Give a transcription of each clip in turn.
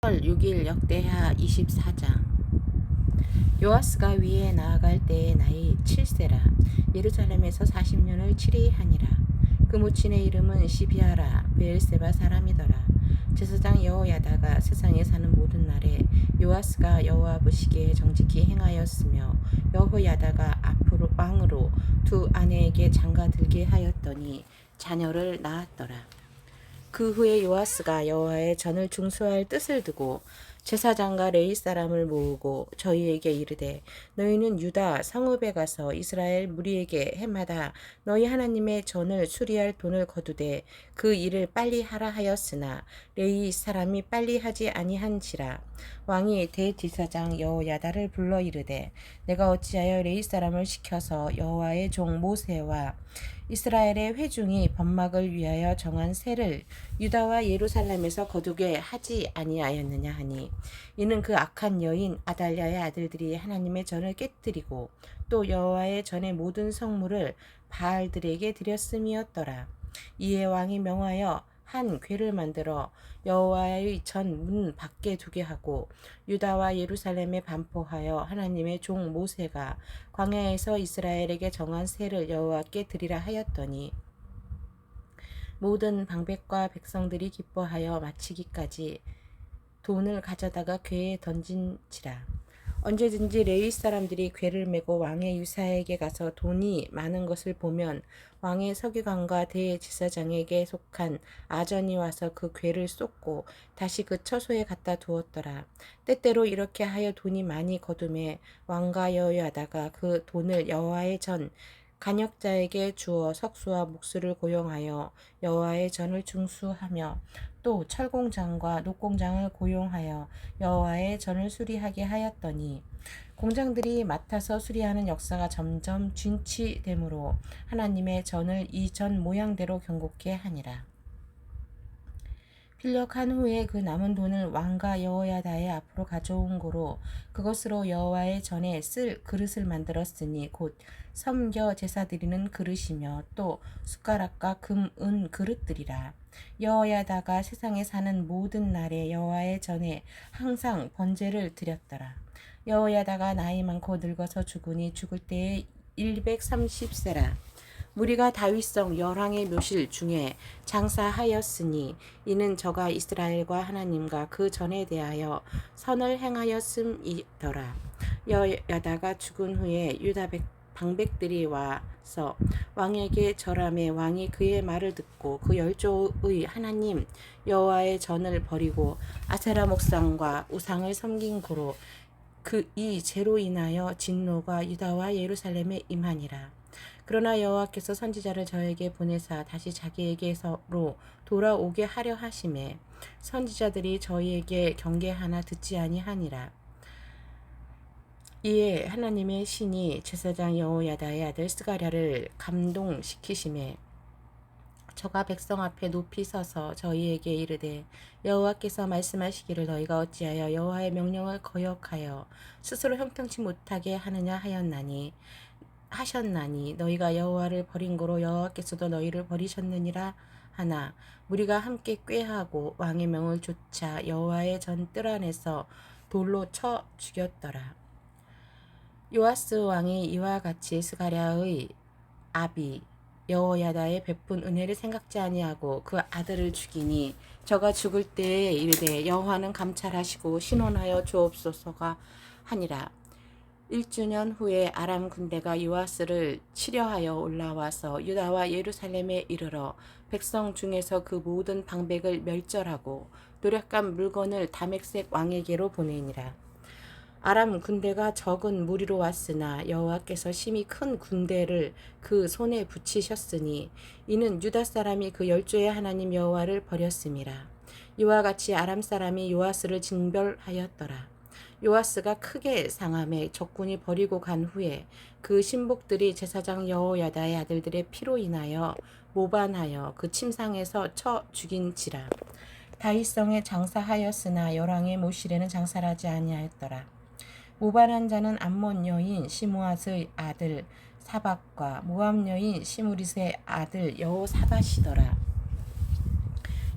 월 6일 역대하 24장. 요아스가 위에 나아갈 때의 나이 7세라. 예루살렘에서 40년을 치리하니라. 그 모친의 이름은 시비아라 베엘세바 사람이더라. 제사장 여호야다가 세상에 사는 모든 날에 요아스가 여호와 보시기에 정직히 행하였으며 여호야다가 앞으로 왕으로 두 아내에게 장가들게 하였더니 자녀를 낳았더라. 그 후에 요아스가 여호와의 전을 중수할 뜻을 두고 제사장과 레위 사람을 모으고 저희에게 이르되, 너희는 유다 성읍에 가서 이스라엘 무리에게 해마다 너희 하나님의 전을 수리할 돈을 거두되 그 일을 빨리 하라 하였으나 레위 사람이 빨리 하지 아니한지라. 왕이 대제사장 여호야다를 불러 이르되, 내가 어찌하여 레위 사람을 시켜서 여호와의 종 모세와 이스라엘의 회중이 번막을 위하여 정한 세를 유다와 예루살렘에서 거두게 하지 아니하였느냐 하니, 이는 그 악한 여인 아달랴의 아들들이 하나님의 전을 깨뜨리고 또 여호와의 전의 모든 성물을 바알들에게 드렸음이었더라. 이에 왕이 명하여 한 궤를 만들어 여호와의 전 문 밖에 두게 하고 유다와 예루살렘에 반포하여 하나님의 종 모세가 광야에서 이스라엘에게 정한 세를 여호와께 드리라 하였더니, 모든 방백과 백성들이 기뻐하여 마치기까지 돈을 가져다가 궤에 던진지라. 언제든지 레위 사람들이 궤를 메고 왕의 유사에게 가서 돈이 많은 것을 보면 왕의 서기관과 대제사장에게 속한 아전이 와서 그 궤를 쏟고 다시 그 처소에 갖다 두었더라. 때때로 이렇게 하여 돈이 많이 거둠에 왕과 여호야다가 그 돈을 여호와의 전 간역자에게 주어 석수와 목수를 고용하여 여호와의 전을 중수하며 또 철공장과 녹공장을 고용하여 여호와의 전을 수리하게 하였더니, 공장들이 맡아서 수리하는 역사가 점점 진치되므로 하나님의 전을 이 전 모양대로 경고케 하니라. 필력한 후에 그 남은 돈을 왕과 여호야다의 앞으로 가져온 고로 그것으로 여호와의 전에 쓸 그릇을 만들었으니 곧 섬겨 제사 드리는 그릇이며 또 숟가락과 금, 은 그릇들이라. 여호야다가 세상에 사는 모든 날에 여호와의 전에 항상 번제를 드렸더라. 여호야다가 나이 많고 늙어서 죽으니 죽을 때에 130세라. 무리가 다윗성 열왕의 묘실 중에 장사하였으니 이는 저가 이스라엘과 하나님과 그 전에 대하여 선을 행하였음이더라. 여야다가 죽은 후에 유다 방백들이 와서 왕에게 절하매 왕이 그의 말을 듣고 그 열조의 하나님 여호와의 전을 버리고 아세라 목상과 우상을 섬긴 고로 그 이 죄로 인하여 진노가 유다와 예루살렘에 임하니라. 그러나 여호와께서 선지자를 저에게 보내사 다시 자기에게로 돌아오게 하려 하심에 선지자들이 저희에게 경계하나 듣지 아니하니라. 이에 하나님의 신이 제사장 여호야다의 아들 스가랴를 감동시키심에 저가 백성 앞에 높이 서서 저희에게 이르되, 여호와께서 말씀하시기를 너희가 어찌하여 여호와의 명령을 거역하여 스스로 형통치 못하게 하느냐 하셨나니 너희가 여호와를 버린 고로 여호와께서도 너희를 버리셨느니라 하나, 무리가 함께 꾀하고 왕의 명을 좇아 여호와의 전 뜰 안에서 돌로 쳐 죽였더라. 요아스 왕이 이와 같이 스가랴의 아비 여호야다의 베푼 은혜를 생각지 아니하고 그 아들을 죽이니 저가 죽을 때에 이르되, 여호와는 감찰하시고 신원하여 주옵소서가 하니라. 1주년 후에 아람 군대가 요아스를 치려하여 올라와서 유다와 예루살렘에 이르러 백성 중에서 그 모든 방백을 멸절하고 노력한 물건을 다맥색 왕에게로 보내니라. 아람 군대가 적은 무리로 왔으나 여호와께서 심히 큰 군대를 그 손에 붙이셨으니 이는 유다 사람이 그 열조의 하나님 여호와를 버렸음이라. 이와 같이 아람 사람이 요아스를 징벌하였더라. 요아스가 크게 상함에 적군이 버리고 간 후에 그 신복들이 제사장 여호야다의 아들들의 피로 인하여 모반하여 그 침상에서 쳐 죽인지라. 다윗성에 장사하였으나 열왕의 모실에는 장사하지 아니하였더라. 모반한 자는 암몬 여인 시므앗의 아들 사박과 모압 여인 시므릿의 아들 여호사밧이더라.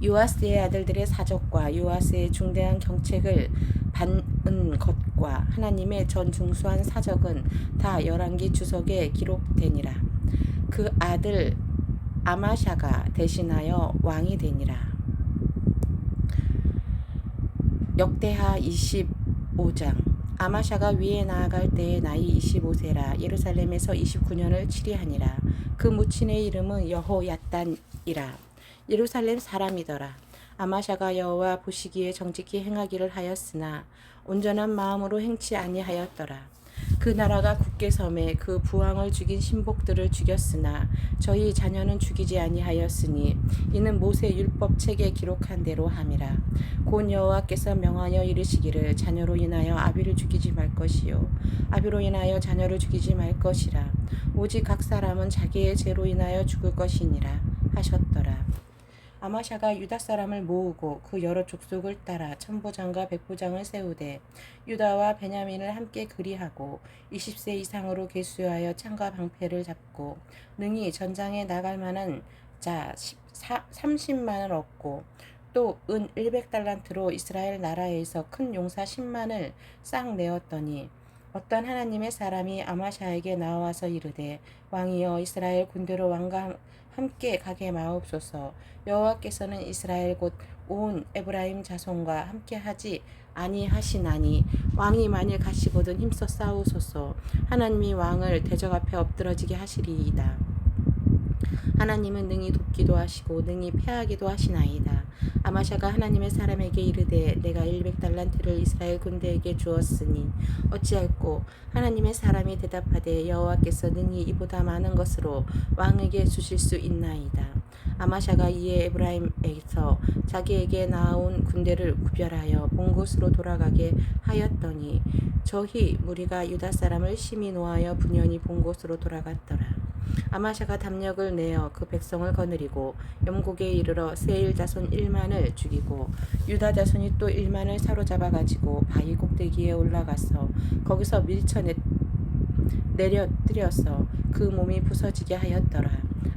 요아스의 아들들의 사적과 요아스의 중대한 경책을 받은 것과 하나님의 전중수한 사적은 다 열왕기 주석에 기록되니라. 그 아들 아마샤가 대신하여 왕이 되니라. 역대하 25장. 아마샤가 위에 나아갈 때에 나이 25세라. 예루살렘에서 29년을 치리하니라. 그 무친의 이름은 여호야단이라. 예루살렘 사람이더라. 아마샤가 여호와 보시기에 정직히 행하기를 하였으나 온전한 마음으로 행치 아니하였더라. 그 나라가 굳게 섬에 그 부왕을 죽인 신복들을 죽였으나 저희 자녀는 죽이지 아니하였으니 이는 모세 율법 책에 기록한 대로 함이라. 곧 여호와께서 명하여 이르시기를 자녀로 인하여 아비를 죽이지 말 것이요 아비로 인하여 자녀를 죽이지 말 것이라. 오직 각 사람은 자기의 죄로 인하여 죽을 것이니라 하셨더라. 아마샤가 유다 사람을 모으고 그 여러 족속을 따라 천부장과 백부장을 세우되 유다와 베냐민을 함께 그리하고 20세 이상으로 계수하여 창과 방패를 잡고 능히 전장에 나갈 만한 자 30만을 얻고 또 은 100달란트로 이스라엘 나라에서 큰 용사 10만을 싹 내었더니 어떤 하나님의 사람이 아마샤에게 나와서 이르되 왕이여 이스라엘 군대로 왕과 함께 가게 마옵소서. 여호와께서는 이스라엘 곧 온 에브라임 자손과 함께 하지 아니하시나니 왕이 만일 가시거든 힘써 싸우소서. 하나님이 왕을 대적 앞에 엎드러지게 하시리이다. 하나님은 능히 돕기도 하시고 능히 패하기도 하시나이다. 아마샤가 하나님의 사람에게 이르되 내가 100달란트를 이스라엘 군대에게 주었으니 어찌할꼬? 하나님의 사람이 대답하되 여호와께서 능히 이보다 많은 것으로 왕에게 주실 수 있나이다. 아마샤가 이에 에브라임에서 자기에게 나아온 군대를 구별하여 본 곳으로 돌아가게 하였더니 저희 무리가 유다 사람을 심히 노하여 분연히 본 곳으로 돌아갔더라. 아마샤가 담력을 내어 그 백성을 거느리고 영곡에 이르러 세일 자손 1만을 죽이고 유다 자손이 또 1만을 사로잡아 가지고 바위 꼭대기에 올라가서 거기서 밀쳐 내려뜨려서 그 몸이 부서지게 하였더라.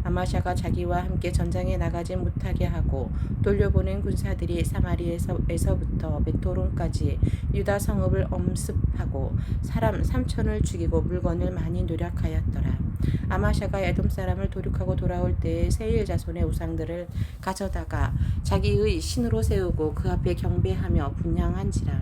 아마샤가 자기와 함께 전장에 나가지 못하게 하고 돌려보낸 군사들이 사마리에서부터 베토론까지 유다 성읍을 엄습하고 사람 3천을 죽이고 물건을 많이 노력하였더라. 아마샤가 에돔 사람을 도륙하고 돌아올 때에 세일 자손의 우상들을 가져다가 자기의 신으로 세우고 그 앞에 경배하며 분향한지라.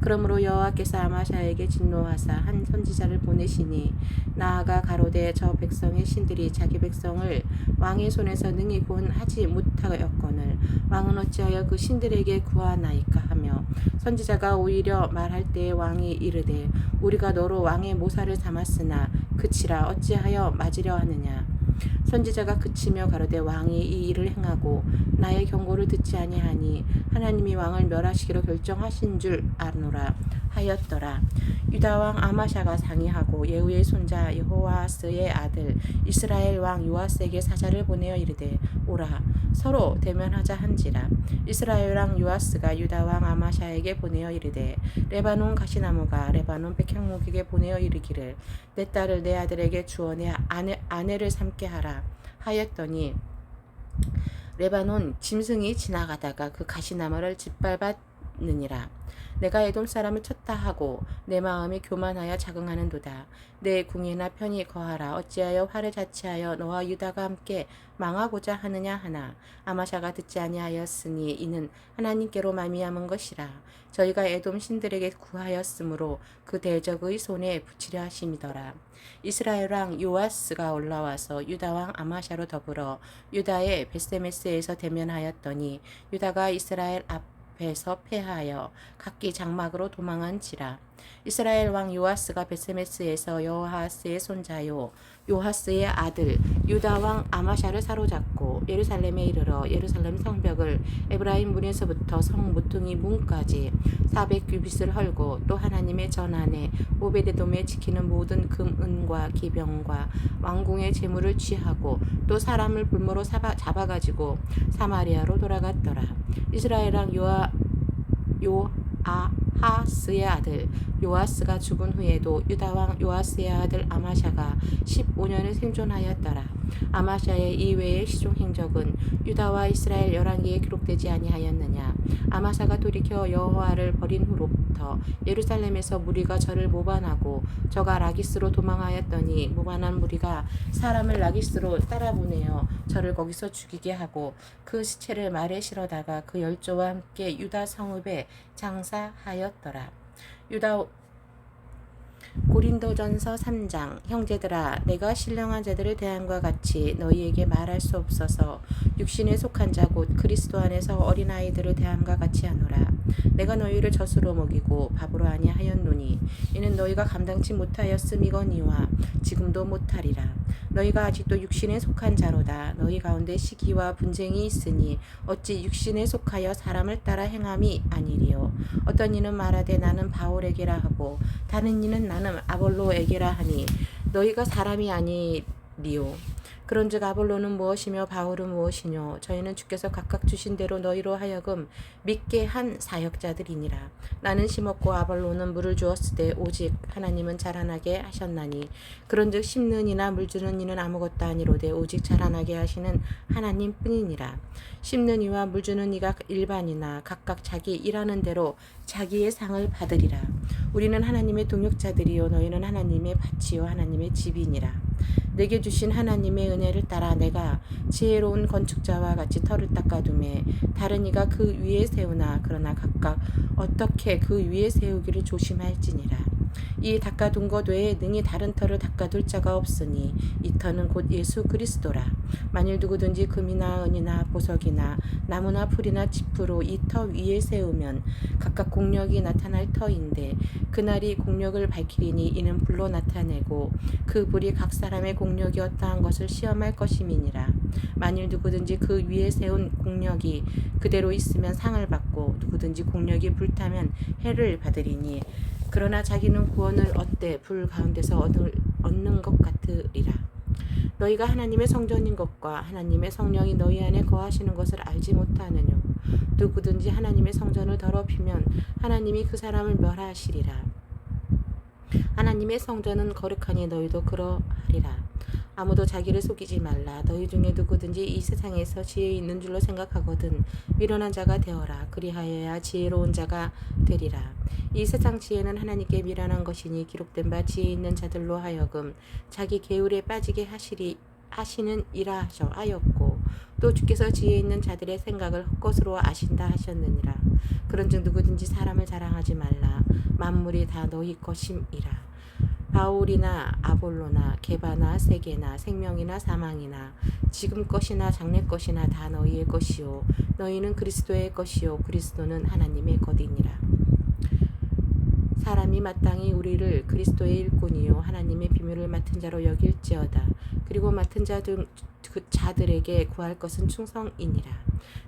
그러므로 여호와께서 아마샤에게 진노하사 한 선지자를 보내시니 나아가 가로되 저 백성의 신들이 자기 백성을 왕의 손에서 능히 구원하지 못하였거늘 왕은 어찌하여 그 신들에게 구하나이까 하며 선지자가 오히려 말할 때에 왕이 이르되 우리가 너로 왕의 모사를 삼았으나 그치라 어찌하여 맞으려 하느냐. 선지자가 그치며 가로되 왕이 이 일을 행하고 나의 경고를 듣지 아니하니 하나님이 왕을 멸하시기로 결정하신 줄 아노라 하였더라. 유다 왕 아마샤가 상의하고 예후의 손자 여호아스의 아들 이스라엘 왕 요아스에게 사자를 보내어 이르되 오라 서로 대면하자 한지라. 이스라엘 왕 요아스가 유다 왕 아마샤에게 보내어 이르되 레바논 가시나무가 레바논 백향목에게 보내어 이르기를 내 딸을 내 아들에게 주어 내 아내를 삼게 하라 하였더니 레바논 짐승이 지나가다가 그 가시나무를 짓밟았느니라. 내가 에돔 사람을 쳤다 하고 내 마음이 교만하여 자긍하는도다. 내 궁예나 편히 거하라. 어찌하여 화를 자취하여 너와 유다가 함께 망하고자 하느냐 하나 아마샤가 듣지 아니하였으니 이는 하나님께로 말미암은 것이라. 저희가 에돔 신들에게 구하였으므로 그 대적의 손에 붙이려 하심이더라. 이스라엘 왕 요아스가 올라와서 유다 왕 아마샤로 더불어 유다의 베세메스에서 대면하였더니 유다가 이스라엘 앞에서 패하여 각기 장막으로 도망한지라. 이스라엘 왕 요아스가 베세메스에서 여호아스의 손자요 요하스의 아들 유다 왕 아마샤를 사로잡고 예루살렘에 이르러 예루살렘 성벽을 에브라임 문에서부터 성 모퉁이 문까지 400규빗을 헐고 또 하나님의 전 안에 오베데돔에 지키는 모든 금 은과 기병과 왕궁의 재물을 취하고 또 사람을 불모로 잡아가지고 사마리아로 돌아갔더라. 이스라엘 왕 요아하스의 아들 요아스가 죽은 후에도 유다 왕 요아스의 아들 아마샤가 15년을 생존하였더라. 아마샤의 이외의 시종 행적은 유다와 이스라엘 11개에 기록되지 아니하였느냐. 아마사가 돌이켜 여호와를 버린 후로부터 예루살렘에서 무리가 저를 모반하고 저가 라기스로 도망하였더니 모반한 무리가 사람을 라기스로 따라보내어 저를 거기서 죽이게 하고 그 시체를 말에 실어다가 그 열조와 함께 유다 성읍에 장사하였더라. 유다 고린도전서 3장. 형제들아, 내가 신령한 자들을 대함과 같이 너희에게 말할 수 없어서 육신에 속한 자 곧 그리스도 안에서 어린아이들을 대함과 같이 하노라. 내가 너희를 젖으로 먹이고 밥으로 아니하였노니 이는 너희가 감당치 못하였음이거니와 지금도 못하리라. 너희가 아직도 육신에 속한 자로다. 너희 가운데 시기와 분쟁이 있으니 어찌 육신에 속하여 사람을 따라 행함이 아니리요. 어떤 이는 말하되 나는 바울에게라 하고 다른 이는 나는 아볼로에게라 하니 너희가 사람이 아니리요. 그런즉 아볼로는 무엇이며 바울은 무엇이뇨. 저희는 주께서 각각 주신 대로 너희로 하여금 믿게 한 사역자들이니라. 나는 심었고 아볼로는 물을 주었으되 오직 하나님은 자라나게 하셨나니 그런즉 심는 이나 물 주는 이는 아무것도 아니로되 오직 자라나게 하시는 하나님뿐이니라. 심는 이와 물 주는 이가 일반이나 각각 자기 일하는 대로 자기의 상을 받으리라. 우리는 하나님의 동역자들이요 너희는 하나님의 밭이요 하나님의 집이니라. 내게 주신 하나님의 은혜를 따라 내가 지혜로운 건축자와 같이 터를 닦아두매 다른 이가 그 위에 세우나 그러나 각각 어떻게 그 위에 세우기를 조심할지니라. 이 닦아둔 것 외에 능히 다른 터를 닦아둘 자가 없으니 이 터는 곧 예수 그리스도라. 만일 누구든지 금이나 은이나 보석이나 나무나 풀이나 짚으로 이 터 위에 세우면 각각 공력이 나타날 터인데 그날이 공력을 밝히리니 이는 불로 나타내고 그 불이 각 사람의 공력이 어떠한 것을 시험할 것임이니라. 만일 누구든지 그 위에 세운 공력이 그대로 있으면 상을 받고 누구든지 공력이 불타면 해를 받으리니 그러나 자기는 구원을 얻되 불 가운데서 얻는 것 같으리라. 너희가 하나님의 성전인 것과 하나님의 성령이 너희 안에 거하시는 것을 알지 못하느뇨. 누구든지 하나님의 성전을 더럽히면 하나님이 그 사람을 멸하시리라. 하나님의 성전은 거룩하니 너희도 그러하리라. 아무도 자기를 속이지 말라. 너희 중에 누구든지 이 세상에서 지혜 있는 줄로 생각하거든 미련한 자가 되어라. 그리하여야 지혜로운 자가 되리라. 이 세상 지혜는 하나님께 미련한 것이니 기록된 바 지혜 있는 자들로 하여금 자기 계율에 빠지게 하시는 이라 하였고 또 주께서 지혜 있는 자들의 생각을 헛것으로 아신다 하셨느니라. 그런즉 누구든지 사람을 자랑하지 말라. 만물이 다 너희 것임이라. 바울이나 아볼로나 게바나 세게나 생명이나 사망이나 지금 것이나 장래 것이나 다 너희의 것이요 너희는 그리스도의 것이요 그리스도는 하나님의 것이니라. 사람이 마땅히 우리를 그리스도의 일꾼이요 하나님의 비밀을 맡은 자로 여길지어다. 그리고 맡은 자들에게 구할 것은 충성이니라.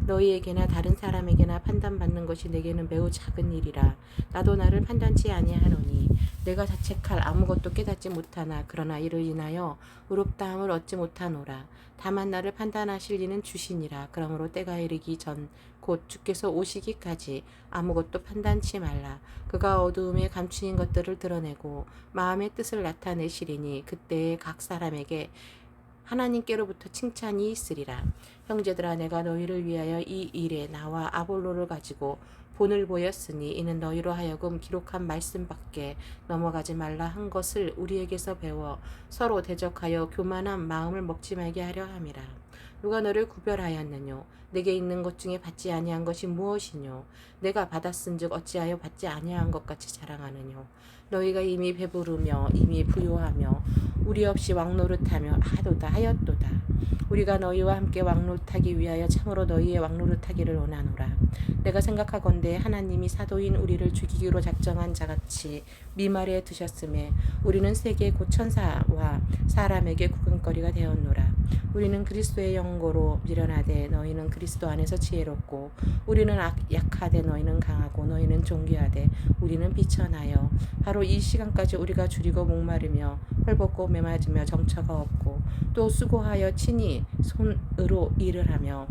너희에게나 다른 사람에게나 판단받는 것이 내게는 매우 작은 일이라. 나도 나를 판단치 아니하노니 내가 자책할 아무것도 깨닫지 못하나 그러나 이를 인하여 의롭다함을 얻지 못하노라. 다만 나를 판단하실 이는 주시니라. 그러므로 때가 이르기 전 곧 주께서 오시기까지 아무것도 판단치 말라. 그가 어두움에 감추인 것들을 드러내고 마음의 뜻을 나타내시리니 그때에 각 사람에게 하나님께로부터 칭찬이 있으리라. 형제들아, 내가 너희를 위하여 이 일에 나와 아볼로를 가지고 본을 보였으니 이는 너희로 하여금 기록한 말씀밖에 넘어가지 말라 한 것을 우리에게서 배워 서로 대적하여 교만한 마음을 먹지 말게 하려 함이라. 누가 너를 구별하였느뇨? 내게 있는 것 중에 받지 아니한 것이 무엇이뇨? 내가 받았은즉 어찌하여 받지 아니한 것 같이 자랑하느뇨? 너희가 이미 배부르며 이미 부요하며 우리 없이 왕노릇하며 하였도다. 우리가 너희와 함께 왕노릇하기 위하여 참으로 너희의 왕노릇하기를 원하노라. 내가 생각하건대 하나님이 사도인 우리를 죽이기로 작정한 자같이 미말에 두셨음에 우리는 세계 곧 천사와 사람에게 구경거리가 되었노라. 우리는 그리스도의 영고로 미련하되 너희는 그리스도 안에서 지혜롭고 우리는 약하되 너희는 강하고 너희는 존귀하되 우리는 비천하여 바로 이 시간까지 우리가 줄이고 목마르며 헐벗고 메맞으며 정처가 없고 또 수고하여 친히 손으로 일을 하며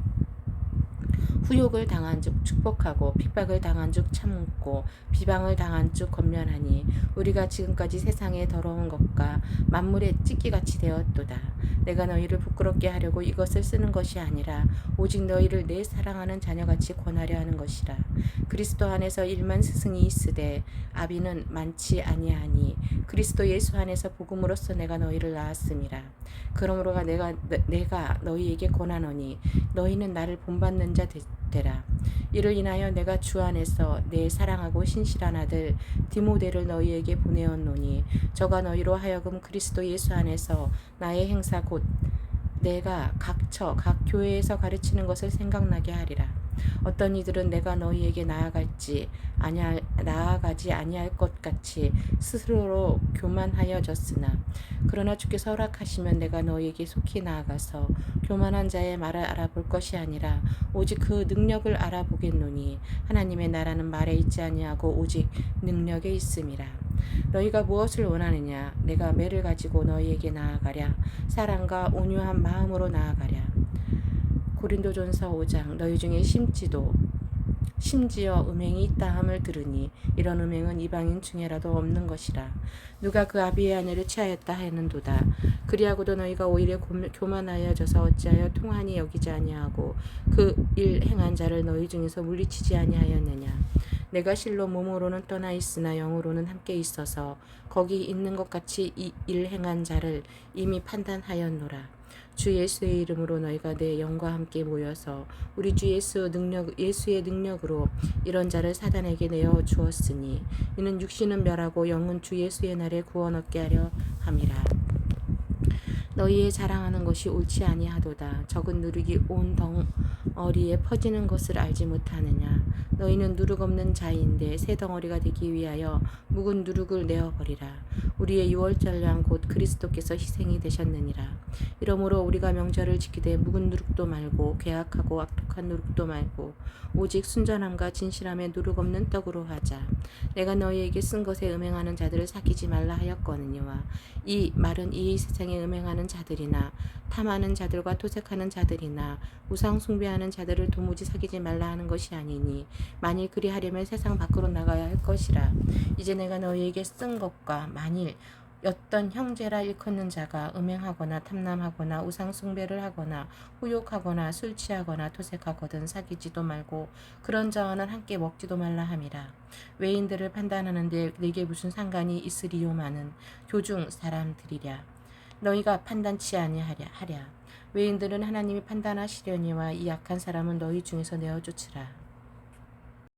후욕을 당한 즉 축복하고 핍박을 당한 즉 참고 비방을 당한 즉 권면하니 우리가 지금까지 세상의 더러운 것과 만물의 찢기같이 되었도다. 내가 너희를 부끄럽게 하려고 이것을 쓰는 것이 아니라 오직 너희를 내 사랑하는 자녀같이 권하려 하는 것이라. 그리스도 안에서 일만 스승이 있으되 아비는 많지 아니하니 그리스도 예수 안에서 복음으로써 내가 너희를 낳았음이라. 그러므로 내가 너희에게 권하노니 너희는 나를 본받는 자 되라. 이를 인하여 내가 주 안에서 내 사랑하고 신실한 아들 디모데를 너희에게 보내었노니 저가 너희로 하여금 그리스도 예수 안에서 나의 행사 곧 내가 각 교회에서 가르치는 것을 생각나게 하리라. 어떤 이들은 내가 너희에게 나아가지 아니할 것 같이 스스로로 교만하여졌으나 그러나 주께서 허락하시면 내가 너희에게 속히 나아가서 교만한 자의 말을 알아볼 것이 아니라 오직 그 능력을 알아보겠노니 하나님의 나라는 말에 있지 아니하고 오직 능력에 있음이라. 너희가 무엇을 원하느냐? 내가 매를 가지고 너희에게 나아가랴. 사랑과 온유한 마음으로 나아가랴. 고린도전서 5장. 너희 중에 심지어 음행이 있다함을 들으니 이런 음행은 이방인 중에라도 없는 것이라. 누가 그 아비의 아내를 취하였다 하는도다. 그리하고도 너희가 오히려 교만하여져서 어찌하여 통한이 여기지 아니하고 그 일 행한 자를 너희 중에서 물리치지 아니하였느냐. 내가 실로 몸으로는 떠나 있으나 영으로는 함께 있어서 거기 있는 것 같이 이 일 행한 자를 이미 판단하였노라. 주 예수의 이름으로 너희가 내 영과 함께 모여서 우리 주 예수의 능력으로 이런 자를 사단에게 내어 주었으니 이는 육신은 멸하고 영은 주 예수의 날에 구원 얻게 하려 함이라. 너희의 자랑하는 것이 옳지 아니하도다. 적은 누룩이 온 덩어리에 퍼지는 것을 알지 못하느냐. 너희는 누룩 없는 자인데 새 덩어리가 되기 위하여 묵은 누룩을 내어버리라. 우리의 유월절량 곧 그리스도께서 희생이 되셨느니라. 이러므로 우리가 명절을 지키되 묵은 누룩도 말고 괴악하고 악독한 누룩도 말고 오직 순전함과 진실함에 누룩 없는 떡으로 하자. 내가 너희에게 쓴 것에 음행하는 자들을 사귀지 말라 하였거니와 이 말은 이 세상에 음행하는 자들이나 탐하는 자들과 도색하는 자들이나 우상 숭배하는 자들을 도무지 사귀지 말라 하는 것이 아니니 만일 그리하려면 세상 밖으로 나가야 할 것이라. 이제 내가 너희에게 쓴 것과 만일 어떤 형제라 일컫는 자가 음행하거나 탐남하거나 우상 숭배를 하거나 후욕하거나 술 취하거나 토색하거든 사귀지도 말고 그런 자와는 함께 먹지도 말라 함이라. 외인들을 판단하는데 네게 무슨 상관이 있으리요마는 교중 사람들이랴. 너희가 판단치 아니하랴. 외인들은 하나님이 판단하시려니와 이 약한 사람은 너희 중에서 내어 쫓으라.